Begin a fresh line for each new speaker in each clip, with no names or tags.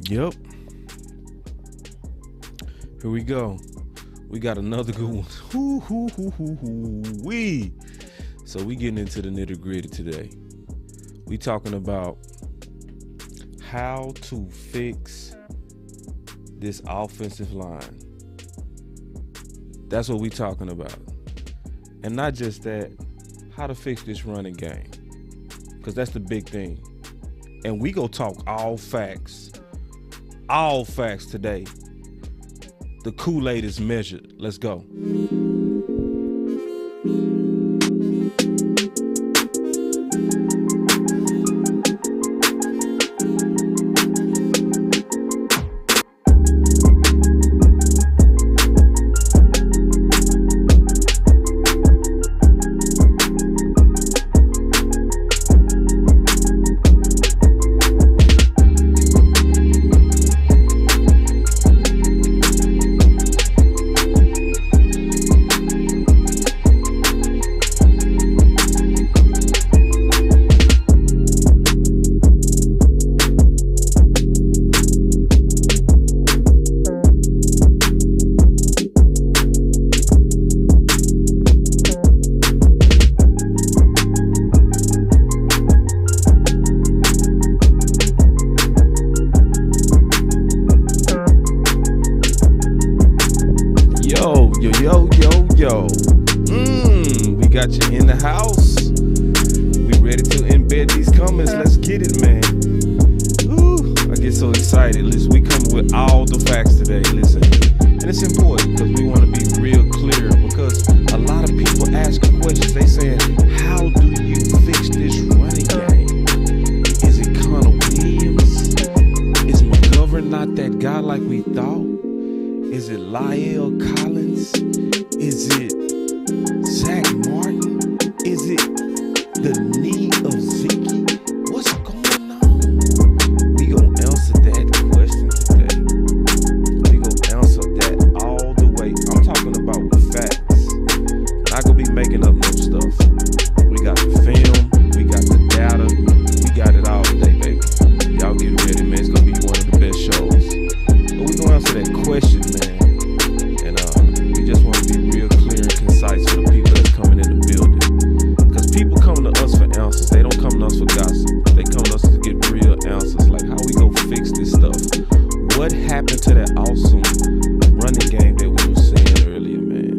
Yep. Here we go. We got another good one. Wee. So we getting into the nitty gritty today. We talking about how to fix this offensive line. That's what we talking about. And not just that, how to fix this running game. Because that's the big thing. And we go talk all facts today. The Kool-Aid is measured. Let's go. We got you in the house. We ready to embed these comments. Let's get it, man. Ooh, I get so excited. Listen, we coming with all the facts today. Listen, and it's important because we want to be real clear, because a lot of people ask questions. They saying, how do you fix this running game? Is it Connor Williams? Is McGovern not that guy like we thought? Is it Lyle Collins? Is it Zach Martin? Is it the knee of Zeke? What's going on? We gonna answer that question today. We gonna answer that all the way. I'm talking about with facts. Not gonna be making up no stuff. We got the film, we got the data, we got it all today, baby. Y'all get ready, man. It's gonna be one of the best shows. But we gonna answer that question, man. And we just want to be real clear and concise for the people that's coming in the building. Because people come to us for answers. They don't come to us for gossip. They come to us to get real answers. Like, how we go fix this stuff? What happened to that awesome running game that we were seeing earlier, man?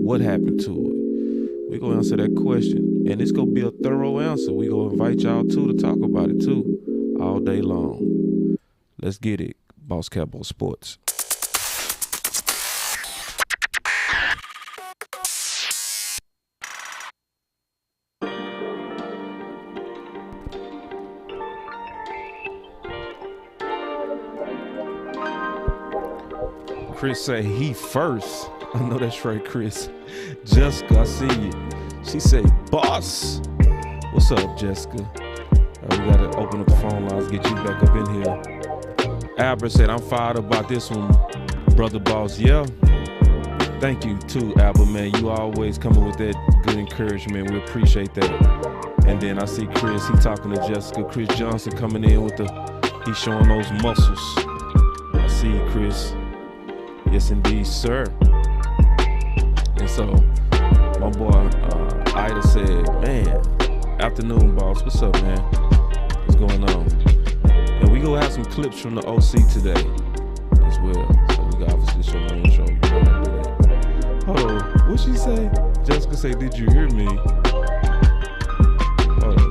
What happened to it? We're going to answer that question. And it's going to be a thorough answer. We're going to invite y'all, too, to talk about it, too, all day long. Let's get it. Boss Cowboy Sports. Chris say he first. I know that's right, Chris. Jessica, I see you. She say, boss. What's up, Jessica? We gotta open up the phone lines, get you back up in here. Albert said, I'm fired up about this one, brother boss. Yeah. Thank you too, Albert, man. You always coming with that good encouragement. We appreciate that. And then I see Chris, he talking to Jessica. Chris Johnson coming in with he's showing those muscles. I see you, Chris. Yes, indeed, sir. And so, my boy Ida said, man, afternoon, boss. What's up, man? What's going on? And we gonna have some clips from the OC today as well. So we got obviously show my intro. Hold on, what'd she say? Jessica say, did you hear me? Hold on.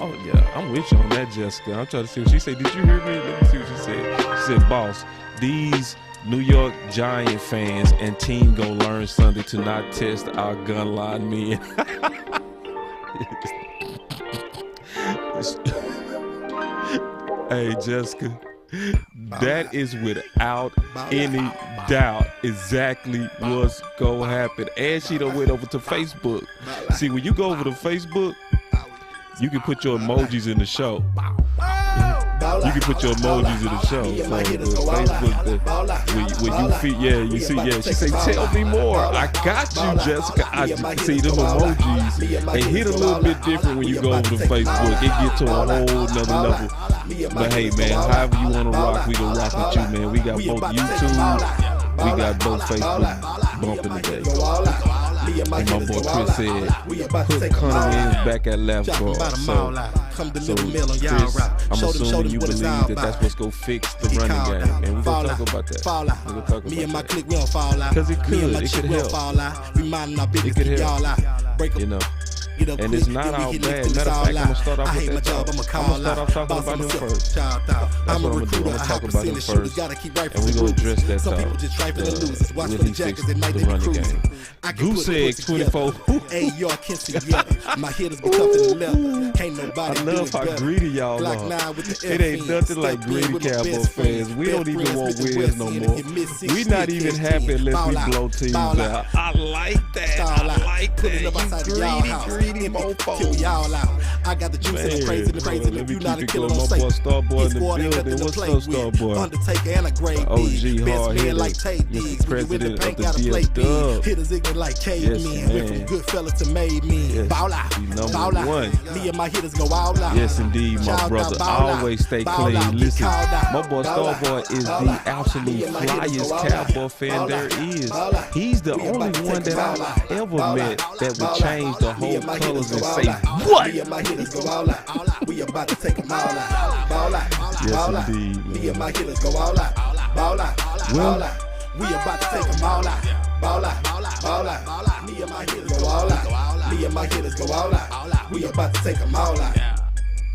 Oh yeah, I'm with you on that, Jessica. I'm trying to see what she said. Did you hear me? Let me see what she said. She said, boss, these New York Giant fans and team gonna learn Sunday to not test our gun line men. Hey, Jessica, that is without any doubt exactly what's gonna happen. And she done went over to Facebook. See, when you go over to Facebook, you can put your emojis in the show. You can put your emojis in the show. So Facebook, when you feel, you see, she say, tell me more. I got you, Jessica. I see them emojis. They hit a little bit different when you go over to Facebook. It get to a whole nother level. But hey, man, however you want to rock, we gonna rock with you, man. We got both YouTube, we got both Facebook bumping today. And my boy Chris said, put Connor Williams back at left guard. So Chris, I'm assuming you believe that that's what's gonna fix the running game, and we're gonna talk about that. We're gonna talk about that. Because it could help. It could help. You know. And it's not all bad. Matter of fact, I'm gonna start off with that talk. I'm gonna start off talking about him first. That's what I'm gonna do. I'm gonna talk about him first, and we're gonna address that talk. Will he fix the running game? Goose egg 24. I love how greedy y'all are. It ain't nothing like greedy Cowboy fans. We don't even want wins no more. We not even happy unless we blow teams out. I like that. I like that. You greedy mofo. I got the juice and the crazy, if you not a killer, don't say. Starboy in the building. What's up, Starboy? Undertaker and a great OG hard hitter, like Mr. President of the DFW. Hitters ignorant like cavemen. Went from good fella to made men. Ball out. Number one. Me and my hitters go all out. Yes, indeed, my brother. Always stay clean. Listen, my boy Starboy is the absolute flyest Cowboy fan there is. He's the only one that I ever met that would change the whole colors and say, what? We about to take them all out. Yes, indeed. Me and my hitters go all out. Well, we about to take them all out. Me and my hitters go all out. Me and my hitters go all out. We about to take them all out.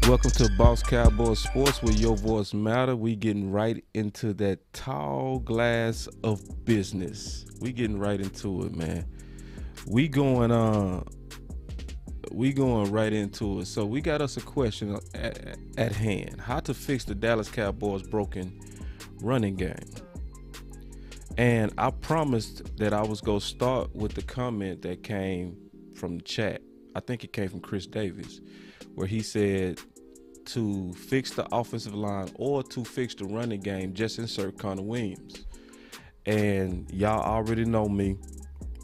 Welcome to Boss Cowboy Sports, where your voice matter. We getting right into that tall glass of business. We getting right into it, man. We going right into it. So we got us a question at hand: how to fix the Dallas Cowboys' broken running game. And I promised that I was gonna start with the comment that came from the chat. I think it came from Chris Davis, where he said, to fix the offensive line or to fix the running game, just insert Connor Williams. And y'all already know me.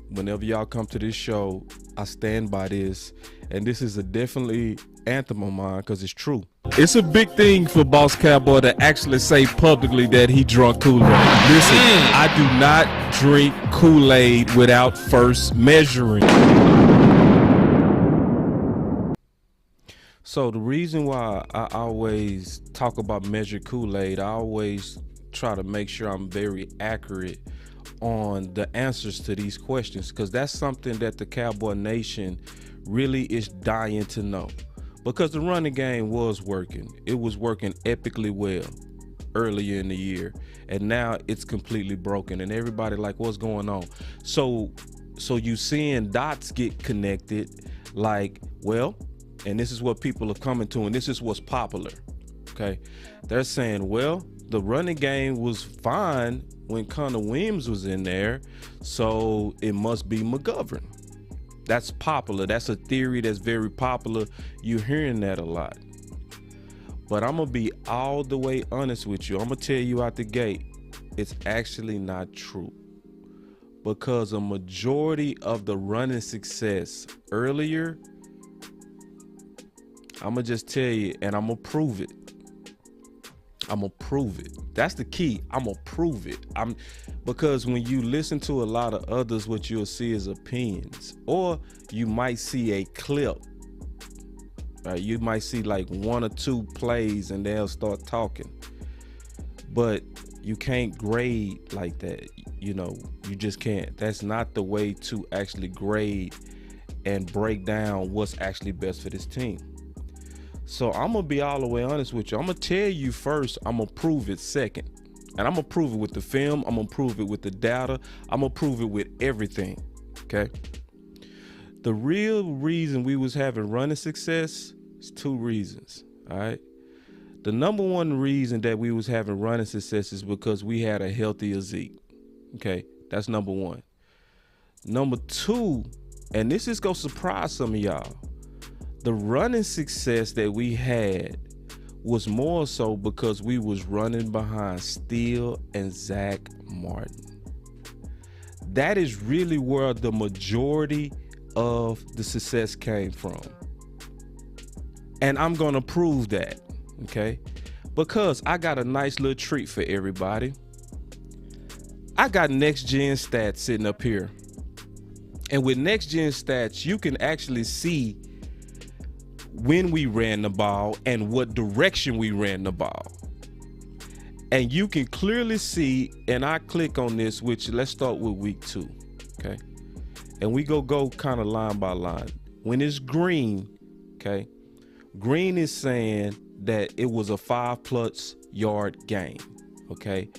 Whenever y'all come to this show, I stand by this. And this is a definitely anthem of mine because it's true. It's a big thing for Boss Cowboy to actually say publicly that he drunk Kool-Aid. Listen, I do not drink Kool-Aid without first measuring. So the reason why I always talk about measured Kool-Aid, I always try to make sure I'm very accurate on the answers to these questions, because that's something that the Cowboy Nation really is dying to know. Because the running game was working. It was working epically well earlier in the year, and now it's completely broken, and everybody like, what's going on? So you seeing dots get connected, like, well, and this is what people are coming to, and this is what's popular, okay? They're saying, well, the running game was fine when Connor Williams was in there, so it must be McGovern. That's popular. That's a theory that's very popular. You're hearing that a lot. But I'm going to be all the way honest with you. I'm going to tell you out the gate, it's actually not true. Because a majority of the running success earlier, I'm going to just tell you, and I'm going to prove it. I'm going to prove it. That's the key. I'm going to prove it. Because when you listen to a lot of others, what you'll see is opinions. Or you might see a clip. Right? You might see like one or two plays and they'll start talking. But you can't grade like that. You know, you just can't. That's not the way to actually grade and break down what's actually best for this team. So I'm going to be all the way honest with you. I'm going to tell you first, I'm going to prove it second. And I'm going to prove it with the film. I'm going to prove it with the data. I'm going to prove it with everything, okay? The real reason we was having running success is two reasons, all right? The number one reason that we was having running success is because we had a healthier Zeke, okay? That's number one. Number two, and this is going to surprise some of y'all, the running success that we had was more so because we was running behind Steele and Zach Martin. That is really where the majority of the success came from. And I'm going to prove that, okay? Because I got a nice little treat for everybody. I got Next Gen Stats sitting up here. And with Next Gen Stats, you can actually see when we ran the ball and what direction we ran the ball. And you can clearly see, and I click on this, which let's start with week 2, okay? And we go kind of line by line. When it's green, okay, green is saying that it was a 5+ yard game, okay?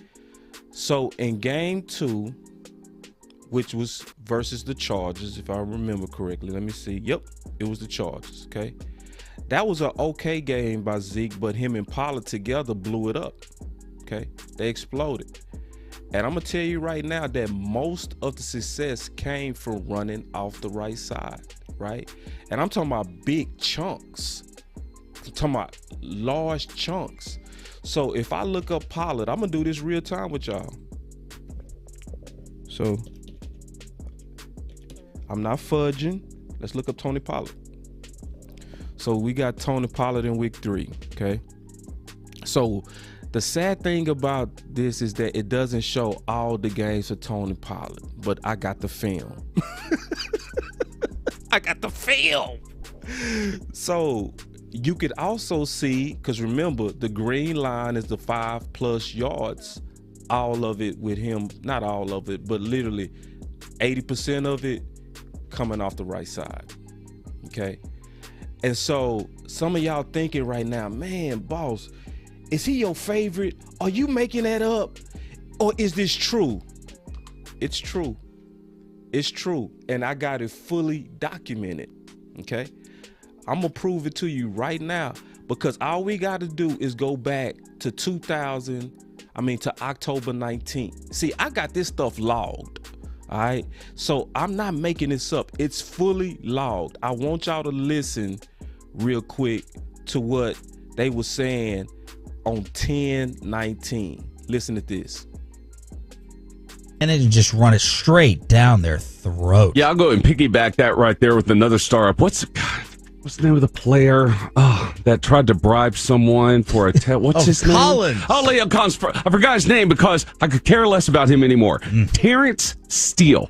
So in game 2, which was versus the Chargers, if I remember correctly, let me see. Yep, it was the Chargers, okay? That was an okay game by Zeke, but him and Pollard together blew it up. Okay, they exploded. And I'm gonna tell you right now that most of the success came from running off the right side, right? And I'm talking about big chunks. I'm talking about large chunks. So if I look up Pollard, I'm gonna do this real time with y'all. So I'm not fudging. Let's look up Tony Pollard. So we got Tony Pollard in week 3, okay? So the sad thing about this is that it doesn't show all the games for Tony Pollard, but I got the film. I got the film. So you could also see, because remember, the green line is the 5+ yards, all of it with him, not all of it, but literally 80% of it coming off the right side, okay? And so some of y'all thinking right now, man, boss, is he your favorite? Are you making that up? Or is this true? It's true. It's true. And I got it fully documented. Okay? I'm going to prove it to you right now, because all we got to do is go back to October 19th. See, I got this stuff logged. All right? So I'm not making this up. It's fully logged. I want y'all to listen real quick to what they were saying on 10-19. Listen to this.
And then just run it straight down their throat.
Yeah, I'll go and piggyback that right there with another startup. What's the name of the player that tried to bribe someone for a what's his name?
Collins.
Oh, Leo Collins. I forgot his name because I could care less about him anymore. Terrence Steele.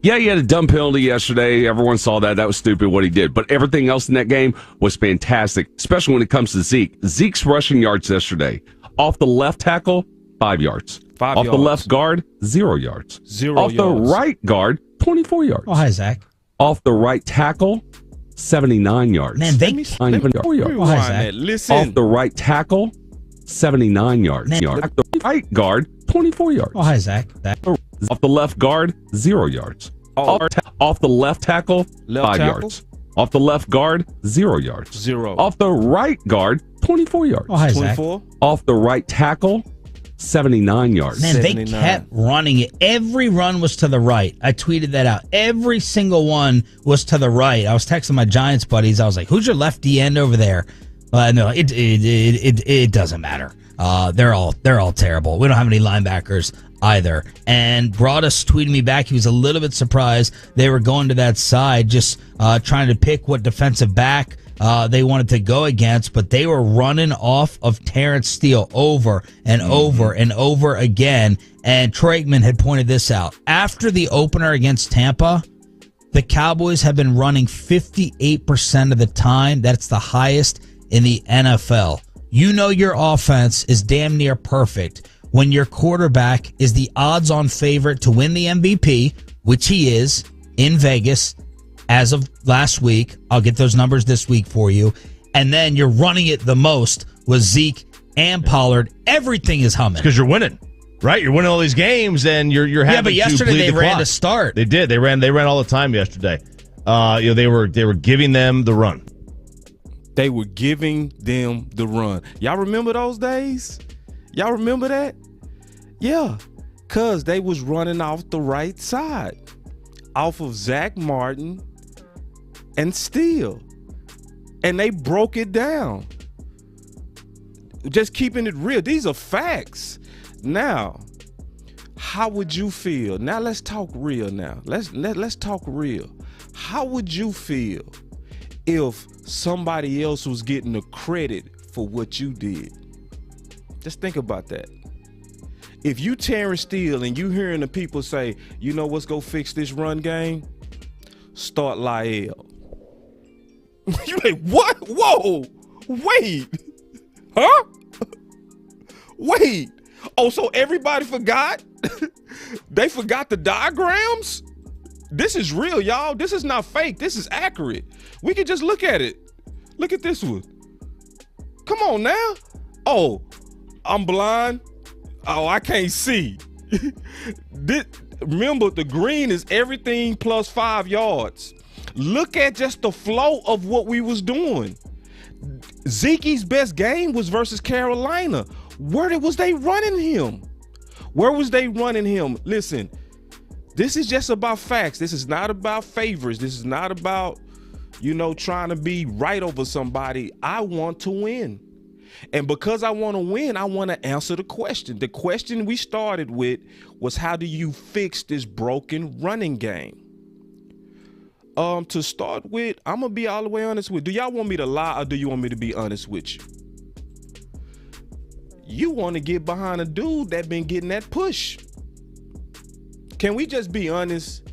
Yeah, he had a dumb penalty yesterday. Everyone saw that. That was stupid what he did. But everything else in that game was fantastic, especially when it comes to Zeke. Zeke's rushing yards yesterday. Off the left tackle, 5 yards.
5
Off
yards.
the left guard, 0 yards.
0
Off
yards.
the right guard, 24 yards.
Oh, hi, Zach.
Off the right tackle, 79 yards.
Man, they...
Not even 4 yards.
Oh, hi, Zach.
Listen.
Off the right tackle, 79 yards.
Man.
Off the right guard, 24 yards.
Oh, hi, Zach.
Off the left guard, 0 yards. Off the left tackle, 5 yards. Off the left guard, 0 yards.
0.
Off the right guard, 24 yards.
Oh, hi, Zach.
24.
Off the right tackle, 79 yards.
Man, they
79.
kept running it. Every run was to the right. I tweeted that out. Every single one was to the right. I was texting my Giants buddies. I was like, "Who's your left D end over there?" No, it doesn't matter. They're all terrible. We don't have any linebackers either. And Broadus tweeted me back. He was a little bit surprised they were going to that side, just trying to pick what defensive back they wanted to go against, but they were running off of Terrence Steele over and over and over again. And Troy Aikman had pointed this out. After the opener against Tampa, the Cowboys have been running 58% of the time. That's the highest in the NFL. You know your offense is damn near perfect when your quarterback is the odds-on favorite to win the MVP, which he is in Vegas as of last week. I'll get those numbers this week for you. And then you're running it the most with Zeke and Pollard. Everything is humming.
Because you're winning, right? You're winning all these games, and you're having
Yeah, but yesterday
to bleed
they
the
ran
clock.
to start.
They did. They ran all the time yesterday. They were giving them the run.
They were giving them the run. Y'all remember those days? Y'all remember that? Yeah, because they was running off the right side, off of Zach Martin and Steele. And they broke it down. Just keeping it real. These are facts. Now, how would you feel? Now let's talk real now. Let's talk real. How would you feel if somebody else was getting the credit for what you did? Just think about that. If you Terrence Steele and you hearing the people say, you know what's go fix this run game? Start Lyle. You like, what? Whoa, wait. Huh? Wait. Oh, so everybody forgot? They forgot the diagrams? This is real, y'all. This is not fake. This is accurate. We can just look at it. Look at this one. Come on now. Oh, I'm blind. Oh, I can't see. Remember, the green is everything plus 5 yards. Look at just the flow of what we was doing. Zeke's best game was versus Carolina. Where was they running him? Where was they running him? Listen, this is just about facts. This is not about favors. This is not about, trying to be right over somebody. I want to win. And because I want to win, I want to answer the question. The question we started with was, how do you fix this broken running game? To start with, I'm going to be all the way honest with you. Do y'all want me to lie, or do you want me to be honest with you? You want to get behind a dude that been getting that push. Can we just be honest?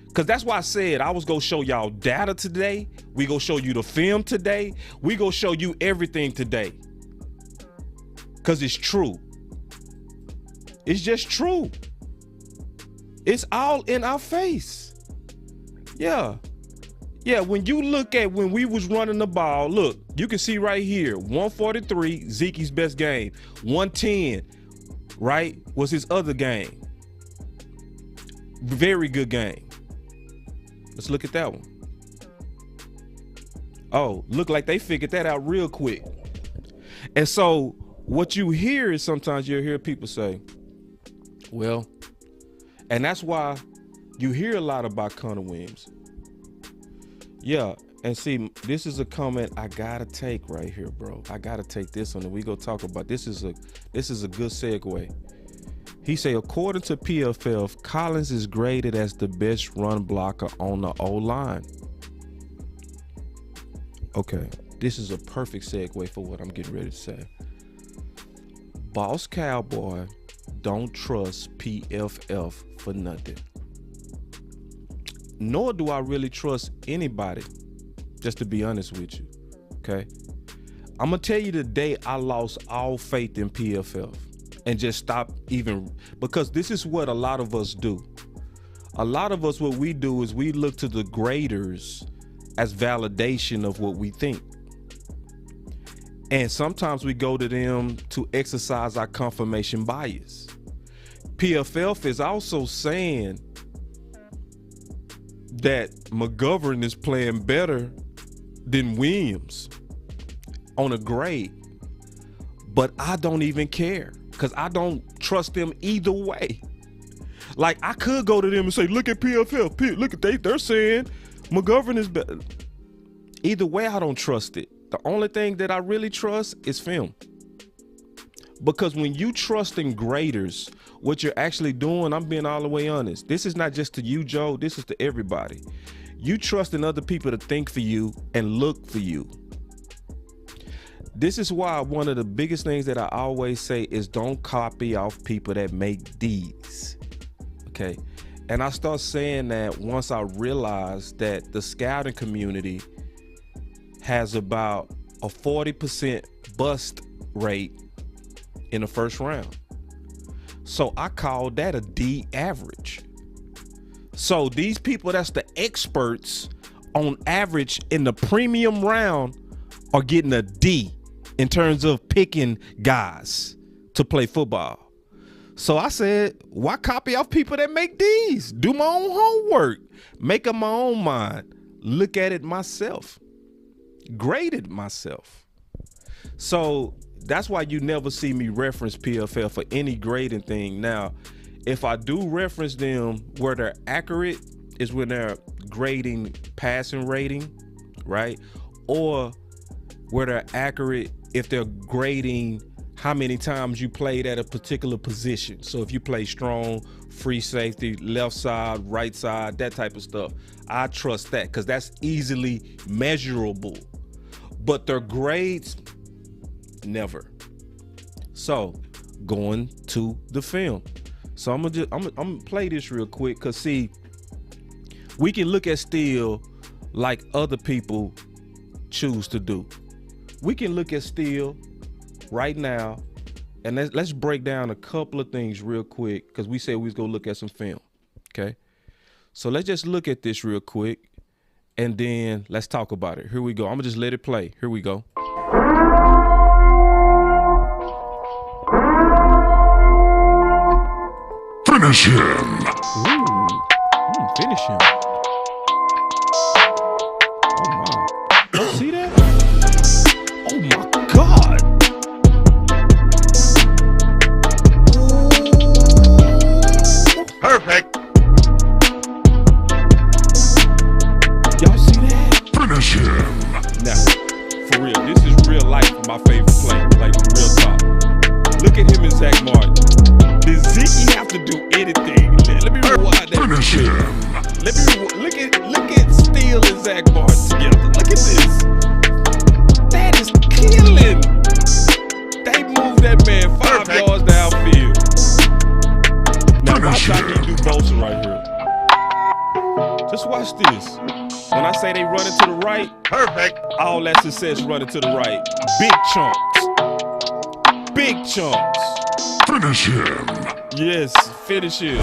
Because that's why I said I was going to show y'all data today. We going to show you the film today. We going to show you everything today. Because it's true. It's just true. It's all in our face. Yeah. Yeah, when you look at when we was running the ball, look, you can see right here, 143, Zeke's best game. 110, right, was his other game. Very good game. Let's look at that one. Oh, look like they figured that out real quick. And so what you hear is sometimes you'll hear people say, well, and that's why you hear a lot about Connor Williams. Yeah, and see, this is a comment I gotta take right here, bro. I gotta take this one, and we go talk about this. Is a good segue. He say, according to PFF, Collins is graded as the best run blocker on the O-line. Okay, this is a perfect segue for what I'm getting ready to say. Boss Cowboy don't trust PFF for nothing. Nor do I really trust anybody, just to be honest with you, okay? I'm going to tell you the day I lost all faith in PFF and just stopped even, because this is what a lot of us do. A lot of us, what we do is we look to the graders as validation of what we think. And sometimes we go to them to exercise our confirmation bias. PFF is also saying that McGovern is playing better than Williams on a grade. But I don't even care, because I don't trust them either way. Like, I could go to them and say, look at PFF. Look at they're saying McGovern is better. Either way, I don't trust it. The only thing that I really trust is film. Because when you trust in graders, what you're actually doing, I'm being all the way honest. This is not just to you, Joe. This is to everybody. You trust in other people to think for you and look for you. This is why one of the biggest things that I always say is don't copy off people that make D's. Okay. And I start saying that once I realized that the scouting community has about a 40% bust rate in the first round. So I call that a D average. So these people that's the experts on average in the premium round are getting a D in terms of picking guys to play football. So I said, why copy off people that make D's? Do my own homework, make up my own mind, look at it myself, grade it myself. So that's why you never see me reference PFF for any grading thing. Now, if I do reference them where they're accurate is when they're grading passing rating, right? Or where they're accurate if they're grading how many times you played at a particular position. So if you play strong, free safety, left side, right side, that type of stuff, I trust that because that's easily measurable. But their grades, never. So going to the film. So I'm gonna play this real quick because see, we can look at Steele like other people choose to do. We can look at Steele right now, and let's break down a couple of things real quick because we said we was gonna look at some film. Okay, so let's just look at this real quick, and then let's talk about it. Here we go. I'm gonna just let it play. Here we go.
Finish him.
Finish him. Oh my! See that? Oh my God!
Perfect.
Y'all see that?
Finish him.
Now, for real, this is real life. My favorite play, like real talk. Look at him and Zach Martin. Does Zeke have to do anything? Let me rewind that.
Finish him.
Let me look at Steele and Zach Martin together. Look at this. That is killing. They moved that man 5
Perfect.
yards downfield. Now watch
Finish
how he
him.
do Bosa right here. Just watch this. When I say they run it to the right,
Perfect.
all that success running to the right. Big chunks. Big chunks.
Finish him.
Yes, finish him.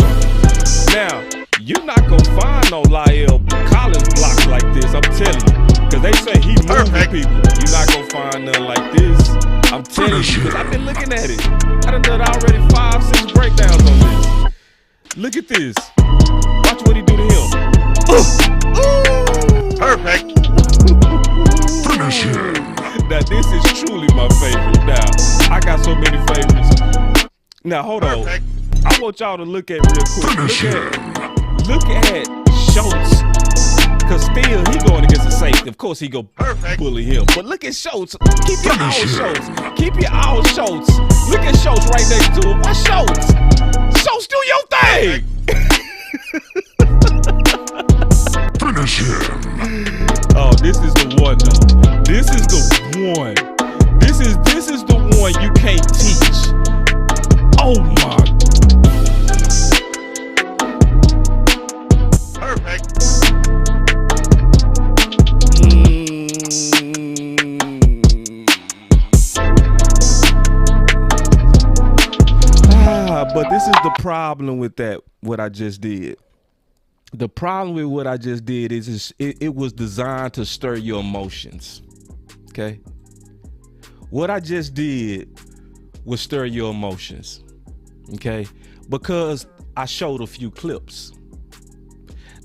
Now, you're not gonna find no Lyle Collins blocks like this, I'm telling you. Because they say he moving
Perfect.
people. You're not gonna find nothing like this. I'm telling
Finish
you, because
him.
I've been looking at it. I done done already 5-6 breakdowns on this. Look at this. Watch what he do to him. Ooh.
Perfect. Finish him.
Now, this is truly my favorite. Now, I got so many favorites. Now, hold on.
Perfect.
I want y'all to look at real quick.
Finish him.
Look at Schultz. Because still, he going against the safety. Of course, he go
Perfect.
bully him. But look at Schultz. Keep your eye on
Finish him.
Schultz. Keep your eye on Schultz. Look at Schultz right next to him. Watch Schultz. Schultz, do your thing.
Finish him.
Oh, this is the one, though. This is the one. This is the one you can't teach. Oh, my.
Perfect.
But this is the problem with that, what I just did. The problem with what I just did is it was designed to stir your emotions, okay? What I just did was stir your emotions, okay? Because I showed a few clips.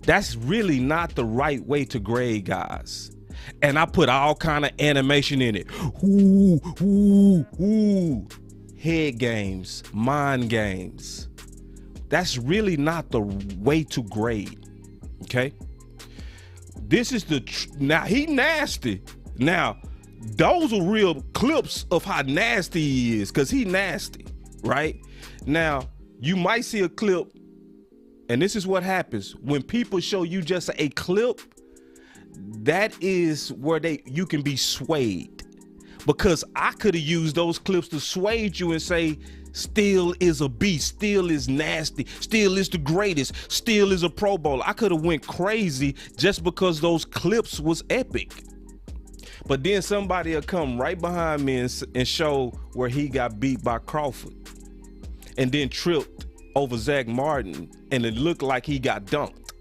That's really not the right way to grade guys. And I put all kind of animation in it. Ooh, ooh, ooh. Head games, mind games. That's really not the way to grade, okay? This is now he nasty. Now, those are real clips of how nasty he is, because he nasty, right? Now, you might see a clip, and this is what happens. When people show you just a clip, that is where you can be swayed. Because I could have used those clips to sway you and say, Steele is a beast, Steele is nasty, Steele is the greatest, Steele is a Pro Bowler. I could have went crazy just because those clips was epic. But then somebody will come right behind me and show where he got beat by Crawford and then tripped over Zach Martin, and it looked like he got dunked.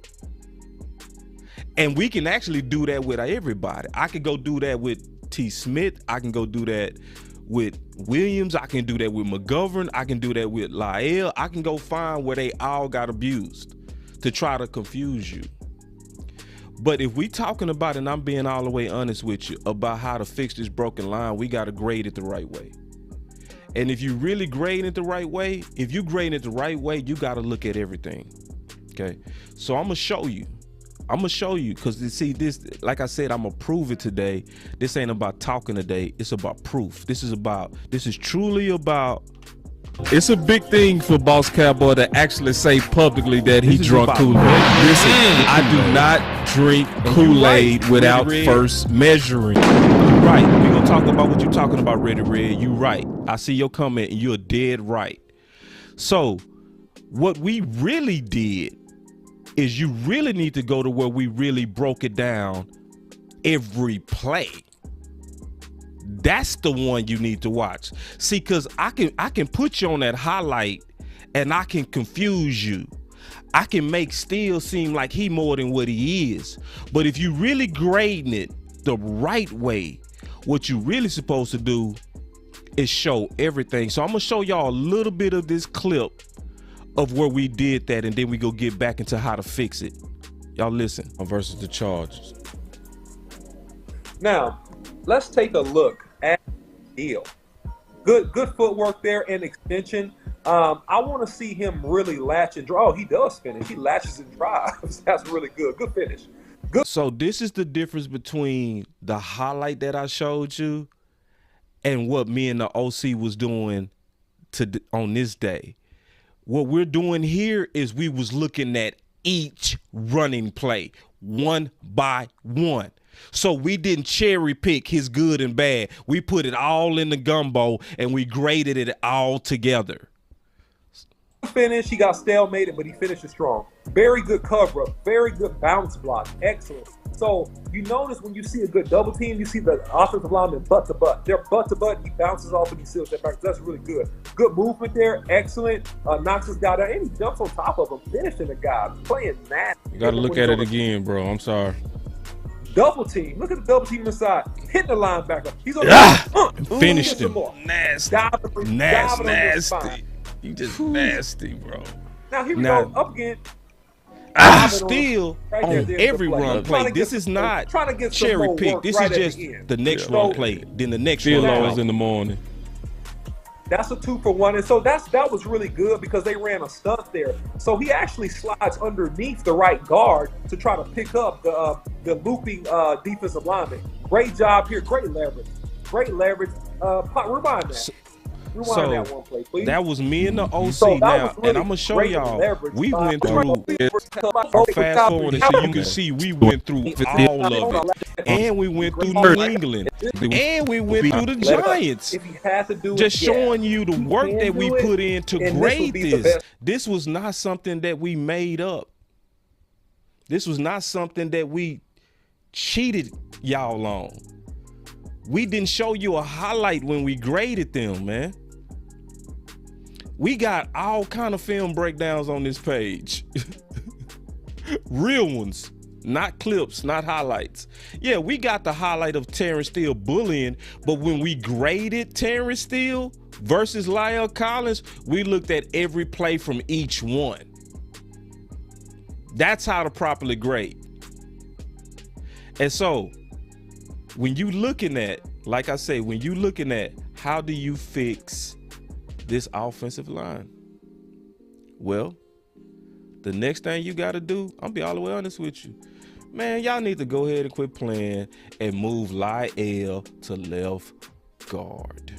And we can actually do that with everybody. I could go do that with T. Smith. I can go do that with Williams. I can do that with McGovern. I can do that with Lyle. I can go find where they all got abused to try to confuse you. But if we talking about, and I'm being all the way honest with you, about how to fix this broken line, we got to grade it the right way. And if you really grade it the right way, you got to look at everything. Okay. So I'm going to show you I'm gonna show you, because you see this, like I said, I'm gonna prove it today. This ain't about talking today, it's about proof. This is truly about. It's a big thing for Boss Cowboy to actually say publicly that he drunk Kool-Aid. Listen, I do not drink Kool-Aid without first measuring. You're right. We're gonna talk about what you're talking about, Ready Red. You right. I see your comment and you're dead right. So what we really did is you really need to go to where we really broke it down every play. That's the one you need to watch. See, because I can put you on that highlight and I can confuse you. I can make Steele seem like he more than what he is. But if you really grading it the right way, what you really supposed to do is show everything. So I'm gonna show y'all a little bit of this clip of where we did that, and then we go get back into how to fix it. Y'all listen. Versus the Chargers.
Now, let's take a look at Steele. Good footwork there and extension. I want to see him really latch and draw. Oh, he does finish. He latches and drives. That's really good. Good finish. Good.
So this is the difference between the highlight that I showed you and what me and the OC was doing on this day. What we're doing here is we was looking at each running play one by one. So we didn't cherry pick his good and bad. We put it all in the gumbo and we graded it all together.
Finish, he got stalemated, but he finishes strong. Very good cover up, very good bounce block, excellent. So you notice when you see a good double team, you see the offensive lineman butt to butt. They're butt to butt, he bounces off and he seals that back. That's really good. Good movement there, excellent. Knocks his guy down and he jumps on top of him, finishing the guy, playing nasty.
You gotta look at it again, bro. I'm sorry.
Double team. Look at the double team inside. Hitting the linebacker. He's on
finished him. Nasty.
Nasty.
You just nasty, bro.
Now here we go up again.
Still right on every run play. This is not cherry pick. This is just the next run play. Then the next run is in the morning.
That's a 2-for-1, and so that was really good because they ran a stunt there. So he actually slides underneath the right guard to try to pick up the looping defensive lineman. Great job here, great leverage, Rewind that. Rewind that one play, please.
That was me and the OC now, really, and I'm gonna show y'all. We went through. Fast forward so you can see we went through all of it, and we went through New England, and we went through the Giants. Just showing you the work that we put in to grade this. This was not something that we made up. This was not something that we cheated y'all on. We didn't show you a highlight when we graded them, man. We got all kind of film breakdowns on this page. Real ones, not clips, not highlights. Yeah, we got the highlight of Terrence Steele bullying, but when we graded Terrence Steele versus Lyle Collins, we looked at every play from each one. That's how to properly grade. And so, when you looking at, like I say, when you looking at how do you fix this offensive line? Well, the next thing you got to do, I'll be all the way honest with you, man, y'all need to go ahead and quit playing and move Lyle to left guard.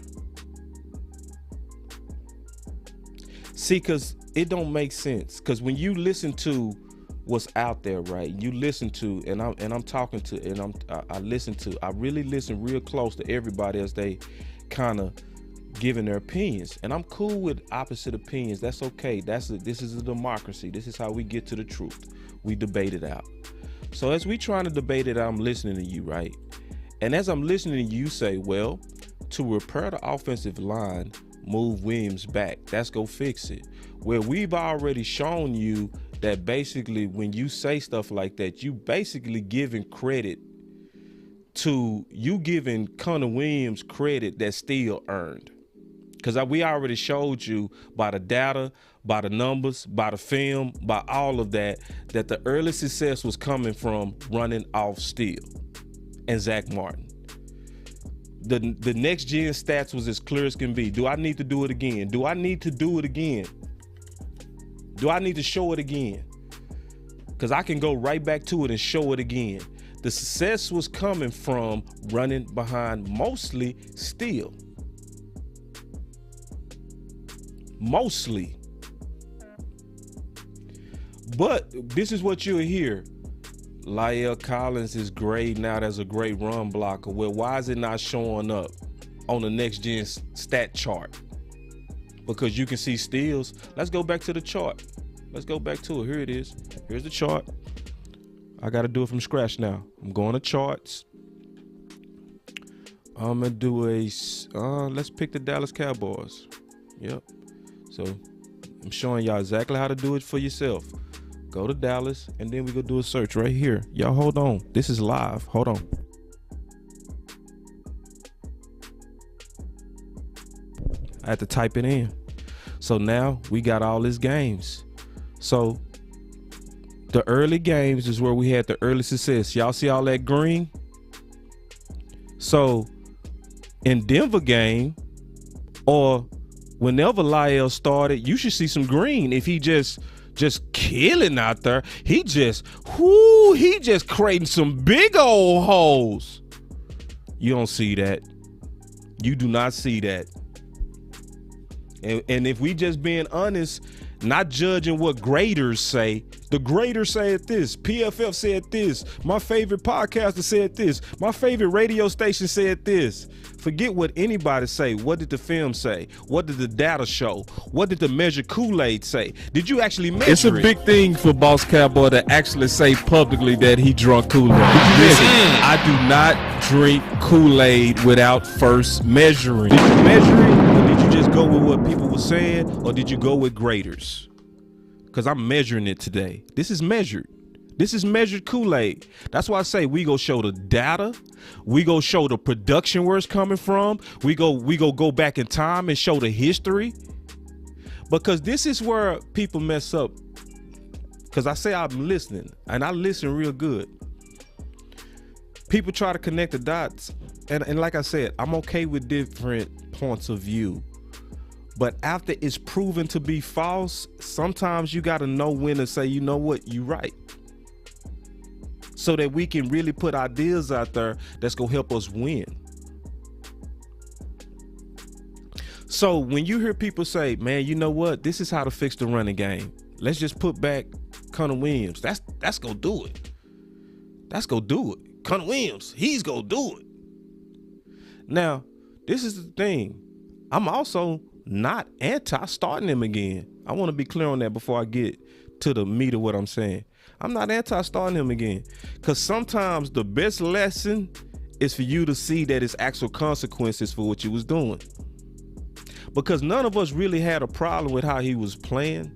See, because it don't make sense. Because when you listen to what's out there, right? You listen to, and I'm talking to, and I really listen real close to everybody as they kind of giving their opinions, and I'm cool with opposite opinions. That's okay. This is a democracy. This is how we get to the truth. We debate it out. So as we trying to debate it out, I'm listening to you, right? And as I'm listening to you say, well, to repair the offensive line, move Williams back. That's go fix it. Well, we've already shown you that basically when you say stuff like that, you basically giving credit to, you giving Connor Williams credit that Steele earned. Because we already showed you by the data, by the numbers, by the film, by all of that, that the early success was coming from running off Steele and Zach Martin. The next gen stats was as clear as can be. Do I need to do it again? Do I need to show it again? Because because I can go right back to it and show it again. The success was coming from running behind mostly Steele. Mostly. But this is what you'll hear. La'el Collins is great now. That's a great run blocker. Well, why is it not showing up on the next gen stat chart? Because you can see steals. Let's go back to the chart. Let's go back to it. Here it is. Here's the chart. I got to do it from scratch now. I'm going to charts. I'm going to do let's pick the Dallas Cowboys. Yep. So I'm showing y'all exactly how to do it for yourself. Go to Dallas, and then we go do a search right here. Y'all hold on. This is live. Hold on. I had to type it in. So now we got all these games. So the early games is where we had the early success. Y'all see all that green? So in Denver game, or whenever La'el started, you should see some green. If he just killing out there, he just creating some big old holes. You don't see that. You do not see that. And if we just being honest, not judging what graders say, the grader said this, PFF said this, my favorite podcaster said this, my favorite radio station said this. Forget what anybody say. What did the film say? What did the data show? What did the measured Kool-Aid say? Did you actually measure it? It's a big thing for Boss Cowboy to actually say publicly that he drunk Kool-Aid. Listen, I do not drink Kool-Aid without first measuring. Did you measure it, or did you just go with what people were saying, or did you go with graders? Because I'm measuring it today. This is measured. This is measured Kool-Aid. That's why I say we go show the data. We go show the production where it's coming from. We go back in time and show the history. Because this is where people mess up. Because I say I'm listening, and I listen real good. People try to connect the dots. And like I said, I'm okay with different points of view. But after it's proven to be false, sometimes you got to know when to say, you know what, you're right. So that we can really put ideas out there that's going to help us win. So when you hear people say, man, you know what, this is how to fix the running game. Let's just put back Connor Williams. That's going to do it. That's going to do it. Connor Williams, he's going to do it. Now, this is the thing. I'm also not anti-starting him again. I want to be clear on that before I get to the meat of what I'm saying. I'm not anti-starting him again, because sometimes the best lesson is for you to see that it's actual consequences for what you was doing. Because none of us really had a problem with how he was playing.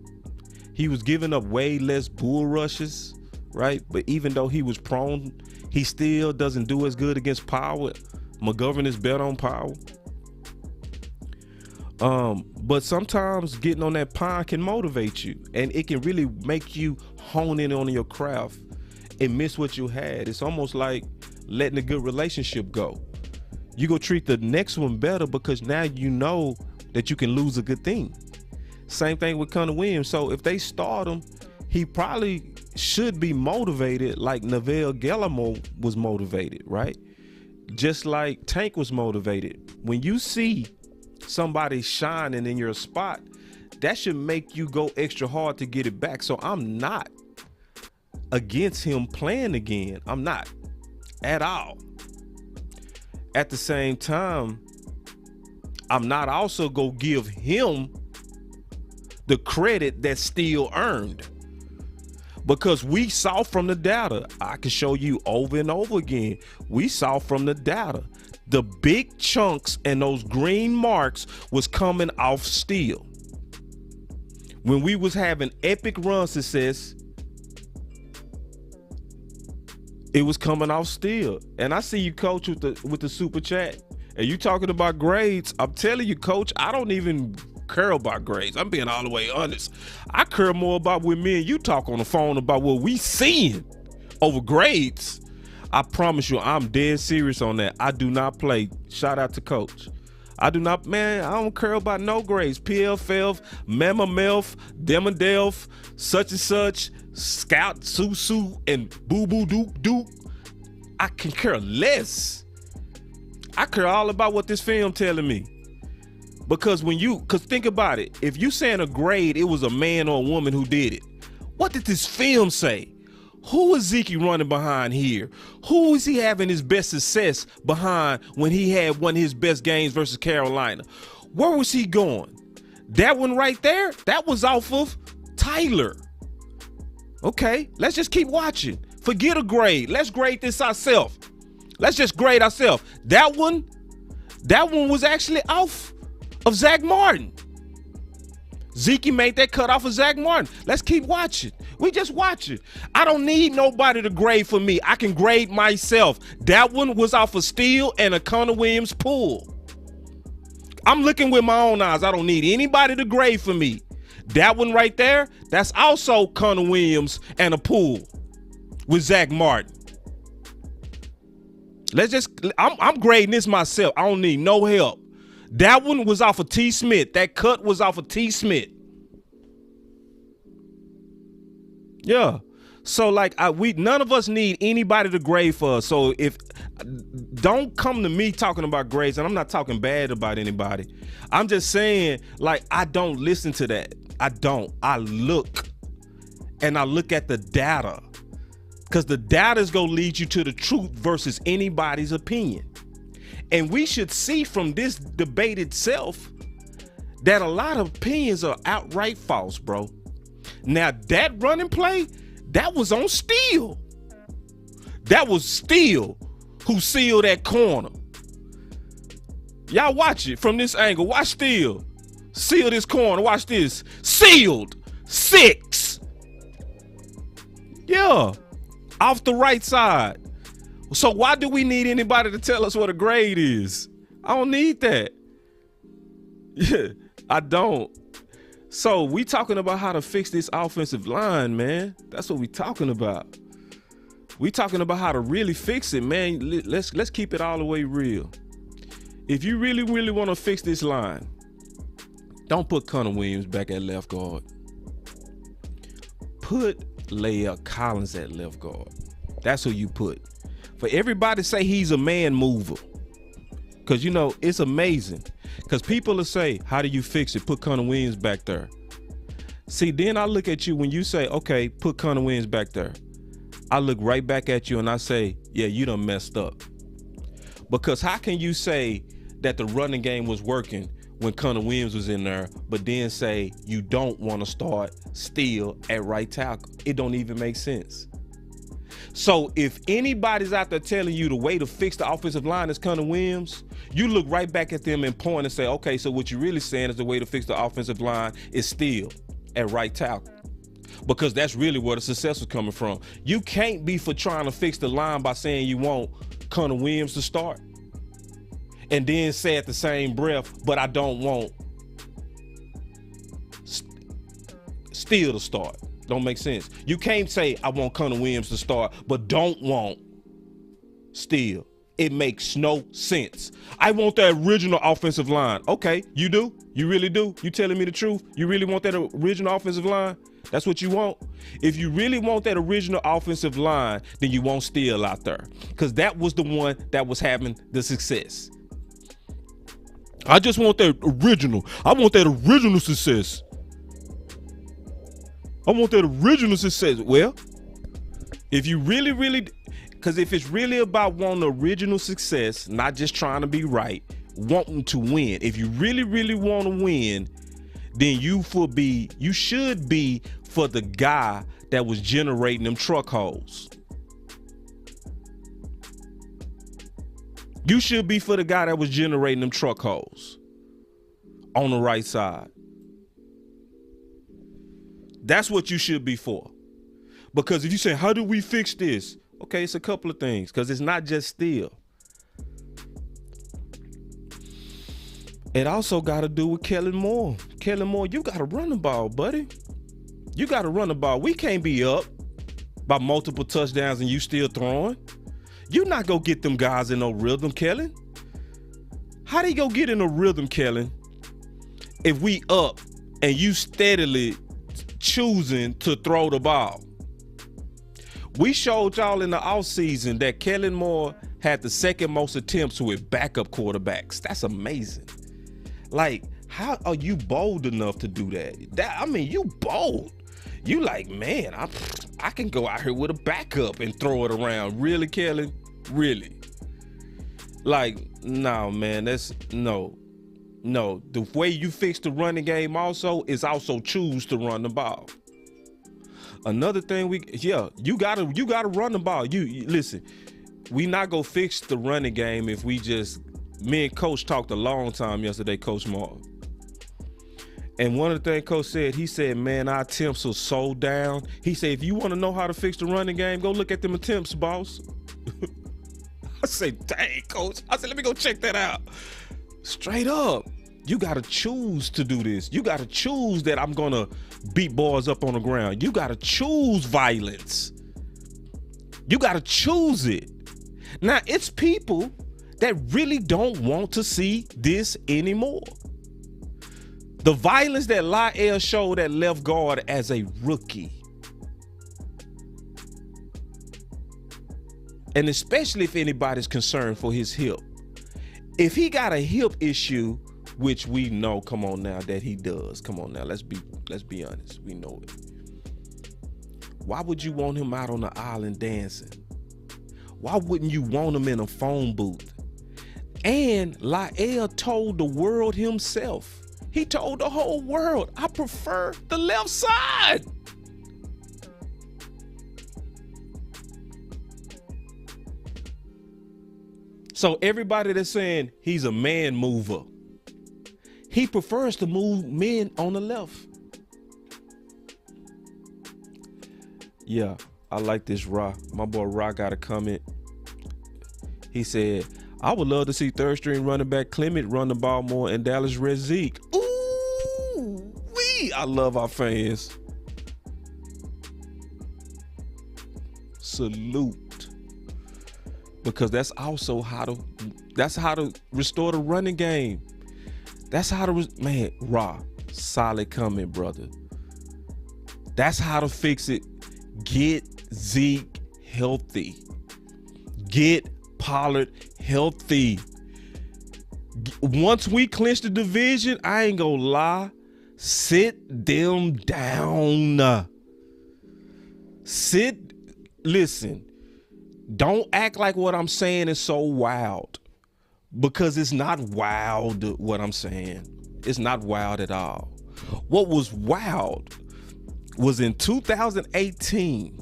He was giving up way less bull rushes, right? But even though he was prone, he still doesn't do as good against power. McGovern is better on power. But sometimes getting on that pine can motivate you, and it can really make you hone in on your craft and miss what you had. It's almost like letting a good relationship go. You go treat the next one better because now you know that you can lose a good thing. Same thing with Connor Williams. So if they start him, he probably should be motivated like Neville Gallimore was motivated, right? Just like Tank was motivated. When you see somebody shining in your spot, that should make you go extra hard to get it back. So I'm not against him playing again. I'm not at all. At the same time, I'm not also gonna give him the credit that's still earned, because we saw from the data, I can show you over and over again, we saw from the data, the big chunks and those green marks was coming off Steele. When we was having epic run success, it was coming off Steele. And I see you, Coach, with the super chat, and you talking about grades. I'm telling you, Coach, I don't even care about grades. I'm being all the way honest. I care more about when me and you talk on the phone about what we seeing over grades. I promise you, I'm dead serious on that. I do not play. Shout out to Coach. I do not, man, I don't care about no grades. PFF, Mama Melf, Demodelf, such and such, Scout, Susu, and Boo Boo Doop Doop. I can care less. I care all about what this film telling me. Because think about it. If you saying a grade, it was a man or a woman who did it. What did this film say? Who is Zeke running behind here? Who is he having his best success behind when he had one of his best games versus Carolina? Where was he going? That one right there, that was off of Tyler. Okay, let's just keep watching. Forget a grade. Let's grade this ourselves. Let's just grade ourselves. That one was actually off of Zach Martin. Zeke made that cut off of Zach Martin. Let's keep watching. We just watching. I don't need nobody to grade for me. I can grade myself. That one was off of Steele and a Connor Williams pull. I'm looking with my own eyes. I don't need anybody to grade for me. That one right there, that's also Connor Williams and a pull with Zach Martin. I'm grading this myself. I don't need no help. That one was off of T. Smith. That cut was off of T. Smith. Yeah. So none of us need anybody to grade for us. So don't come to me talking about grades, and I'm not talking bad about anybody. I'm just saying, I don't listen to that. I don't. I look at the data. Because the data is going to lead you to the truth versus anybody's opinion. And we should see from this debate itself that a lot of opinions are outright false, bro. Now, that running play, that was on Steele. That was Steele who sealed that corner. Y'all watch it from this angle. Watch Steele. Seal this corner. Watch this. Sealed. 6. Yeah. Off the right side. So why do we need anybody to tell us what a grade is? I don't need that. Yeah, I don't. So we talking about how to fix this offensive line, man. That's what we talking about. We talking about how to really fix it, man. Let's keep it all the way real. If you really, really want to fix this line, don't put Connor Williams back at left guard. Put Lael Collins at left guard. That's who you put. For everybody say he's a man mover. Because, it's amazing. Because people will say, how do you fix it? Put Connor Williams back there. See, then I look at you when you say, okay, put Connor Williams back there. I look right back at you and I say, yeah, you done messed up. Because how can you say that the running game was working when Connor Williams was in there, but then say you don't want to start Steele at right tackle? It don't even make sense. So if anybody's out there telling you the way to fix the offensive line is Connor Williams, you look right back at them and point and say, okay, so what you're really saying is the way to fix the offensive line is Steele at right tackle. Because that's really where the success is coming from. You can't be for trying to fix the line by saying you want Connor Williams to start and then say at the same breath, but I don't want Steele to start. Don't make sense. You can't say I want Connor Williams to start, but don't want Steele. It makes no sense. I want the original offensive line. Okay, you do? You really do? You telling me the truth? You really want that original offensive line? That's what you want? If you really want that original offensive line, then you want Steele out there. Because that was the one that was having the success. I just want that original. I want that original success. I want that original success. Well, if you really, really, because if it's really about wanting original success, not just trying to be right, wanting to win. If you really, really want to win, then you should be for the guy that was generating them truck holes. You should be for the guy that was generating them truck holes on the right side. That's what you should be for. Because if you say, how do we fix this? Okay, it's a couple of things, because it's not just Steele. It also got to do with Kellen Moore. Kellen Moore, you got to run the ball, buddy. You got to run the ball. We can't be up by multiple touchdowns and you still throwing. You not going to get them guys in no rhythm, Kellen. How they go get in a rhythm, Kellen, if we up and you steadily choosing to throw the ball? We showed y'all in the offseason that Kellen Moore had the second most attempts with backup quarterbacks. That's amazing. Like, how are you bold enough to do that? I mean, you bold. You like, man, I can go out here with a backup and throw it around. Really, Kellen? Really? Like, no, man, no. The way you fix the running game also is also choose to run the ball. Another thing you gotta run the ball. You listen, we not gonna fix the running game if we just, me and Coach talked a long time yesterday, Coach Mark. And one of the things Coach said, he said, man, our attempts are so down. He said, if you want to know how to fix the running game, go look at them attempts, boss. I said, dang, Coach. I said, let me go check that out. Straight up. You got to choose to do this. You got to choose that I'm going to beat boys up on the ground. You got to choose violence. You got to choose it. Now, it's people that really don't want to see this anymore. The violence that La'el showed at left guard as a rookie. And especially if anybody's concerned for his hip. If he got a hip issue, which we know, come on now, that he does. Come on now, let's be honest. We know it. Why would you want him out on the island dancing? Why wouldn't you want him in a phone booth? And La'el told the world himself. He told the whole world, I prefer the left side. So everybody that's saying he's a man mover, he prefers to move men on the left. Yeah, I like this Ra. My boy Ra got a comment. He said, I would love to see third string running back Clement run the ball more and Dallas Red Zeke. Ooh, wee! I love our fans. Salute. Because that's also how to restore the running game. That's how to, man, Ra, solid comment, brother. That's how to fix it. Get Zeke healthy. Get Pollard healthy. Once we clinch the division, I ain't gonna lie, sit them down. Listen, don't act like what I'm saying is so wild, because it's not wild what I'm saying. It's not wild at all. What was wild was in 2018,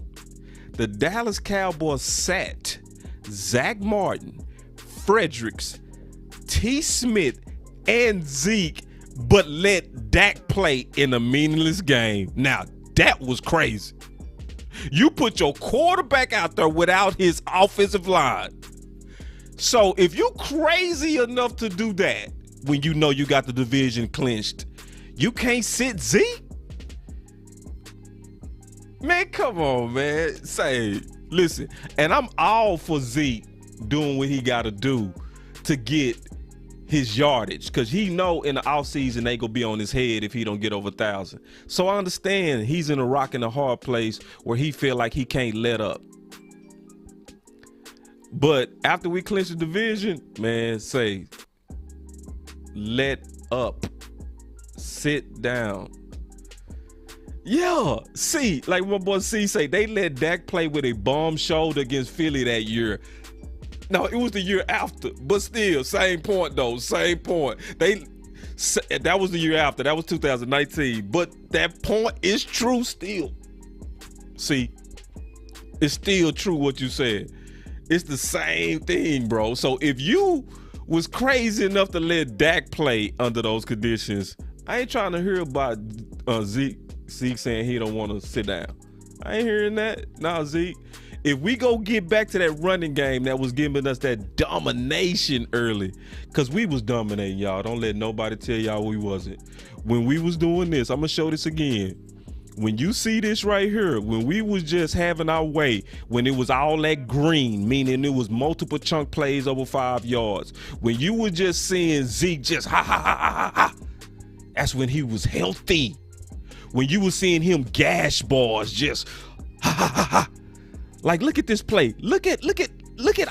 the Dallas Cowboys sat Zach Martin, Fredericks, T. Smith, and Zeke, but let Dak play in a meaningless game. Now, that was crazy. You put your quarterback out there without his offensive line. So if you crazy enough to do that when you know you got the division clinched, you can't sit Zeke? Man, come on, man. Listen, and I'm all for Zeke doing what he got to do to get his yardage, because he know in the offseason they gonna be on his head if he don't get over 1,000. So I understand he's in a rock and a hard place where he feel like he can't let up. But after we clinch the division, man, let up, sit down. Yeah, see, like my boy C say, they let Dak play with a bomb shoulder against Philly that year. No, it was the year after, but still, same point though, same point. That was the year after, that was 2019, but that point is true still. See, it's still true what you said. It's the same thing, bro. So if you was crazy enough to let Dak play under those conditions, I ain't trying to hear about Zeke saying he don't want to sit down. I ain't hearing that. Nah, Zeke. If we go get back to that running game that was giving us that domination early, because we was dominating, y'all. Don't let nobody tell y'all we wasn't. When we was doing this, I'm going to show this again. when you see this right here, when we was just having our way, when it was all that green, meaning it was multiple chunk plays over 5 yards, when you were just seeing Zeke just ha ha ha ha ha, that's when he was healthy. When you were seeing him gash bars just ha ha ha ha. Like, look at this play. Look at